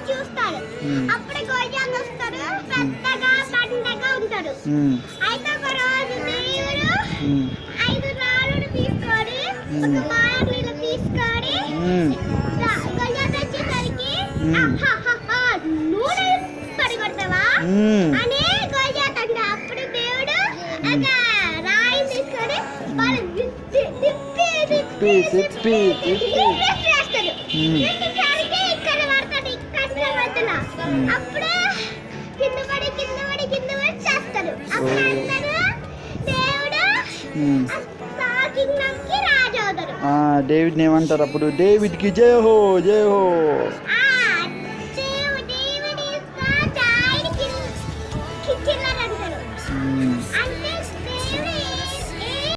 చూస్తాడు. అప్పుడు గొయ్యాలు వస్తారు, పెద్దగా పండగా ఉంటారు. అయితే ఒక రోజు దేవుడు 5 రాళ్ళను తీసుకొని ఒక మాయలో తీసుకొని గొయ్య తెచ్చేసరికి నూనె పడిగొడతావా అని గొయ్య తండ్రి. అప్పుడు దేవుడు ఒక రాయి తీసుకొని వాళ్ళు అప్పుడు కింద పడి చేస్తాడు. అప్పుడు అందరూ దేవుడు కింగ్డమ్‌కి రాజు అవుతాడు. డేవిడ్ని ఏమంటారు అప్పుడు? డేవిడ్కి జై హో, జై హో.